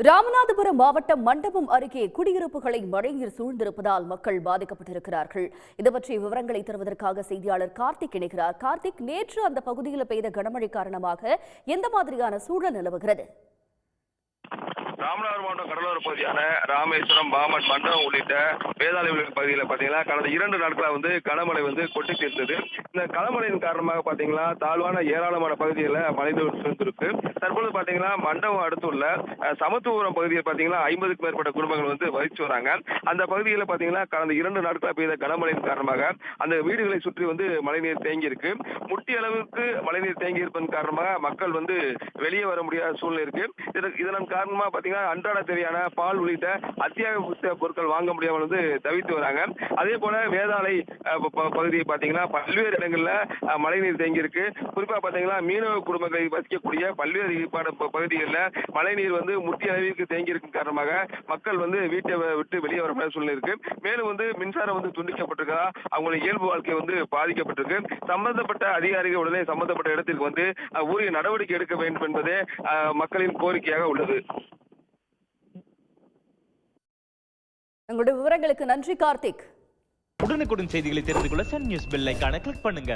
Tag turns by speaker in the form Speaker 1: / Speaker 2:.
Speaker 1: ராமநாதபுரம் மாவட்டம் மண்டபம் அருகே குடியிருப்புகளை மழைநீர் சூழ்ந்திருப்பதால் மக்கள் பாதிக்கப்பட்டிருக்கிறார்கள். இது பற்றிய விவரங்களை தருவதற்காக செய்தியாளர் கார்த்திக் இணைகிறார். கார்த்திக், நேற்று அந்த பகுதியில் பெய்த கனமழை காரணமாக எந்த மாதிரியான சூழல் நிலவுகிறது?
Speaker 2: ராமநாதபுரம் மாவட்டம் கடலோர பகுதியான ராமேஸ்வரம், பாமன், மண்டபம் உள்ளிட்ட வேதாள பகுதியில் பார்த்தீங்கன்னா கடந்த 2 நாட்களாக கனமழை கொட்டி தீர்த்தது. இந்த கனமழையின் காரணமாக பார்த்தீங்கன்னா தாழ்வான ஏராளமான பகுதிகளில் மழைநீர் சூழ்ந்திருக்கு. தற்போது பார்த்தீங்கன்னா மண்டபம் அடுத்துள்ள சமத்துவபுரம் பகுதியில் பார்த்தீங்கன்னா 50க்கும் மேற்பட்ட குடும்பங்கள் வசித்து வராங்க. அந்த பகுதியில் பார்த்தீங்கன்னா கடந்த 2 நாட்களாக பெய்த கனமழையின் காரணமாக அந்த வீடுகளை சுற்றி மழைநீர் தேங்கி இருக்கு. முட்டி அளவுக்கு மழைநீர் தேங்கி இருப்பதன் காரணமாக மக்கள் வெளியே வர முடியாத சூழ்நிலை இருக்கு. இதன் காரணமாக பார்த்தீங்கன்னா அன்றாட தேவையான பால் உள்ளிட்ட அத்தியாவசிய பொருட்கள் வாங்க முடியாமல் தவித்து வராங்க. அதே போல வேதாளை பகுதியை பார்த்தீங்கன்னா பல்வேறு இடங்கள்ல மழைநீர் தேங்கி இருக்கு. குறிப்பா பார்த்தீங்கன்னா மீனவ குடும்பங்களை வசிக்கக்கூடிய பல்வேறு பகுதிகளில் மழைநீர் முட்டி அளவிற்கு தேங்கி இருக்கும் காரணமாக மக்கள் வீட்டை விட்டு வெளியே வர முடியாத சூழ்நிலை இருக்கு. மேலும் மின்சாரம் துண்டிக்கப்பட்டிருக்கா, அவங்களுடைய இயல்பு வாழ்க்கை பாதிக்கப்பட்டிருக்கு. சம்பந்தப்பட்ட அதிகாரிகள் உடனே சம்பந்தப்பட்ட இடத்திற்கு உரிய நடவடிக்கை எடுக்க வேண்டும் என்பதே மக்களின் கோரிக்கையாக உள்ளது.
Speaker 1: உங்களுடைய விவரங்களுக்கு நன்றி கார்த்திக்.
Speaker 3: உடனுக்குடன் செய்திகளை தெரிந்து கொள்ள சன் நியூஸ் பெல் ஐகானை கிளிக் பண்ணுங்க.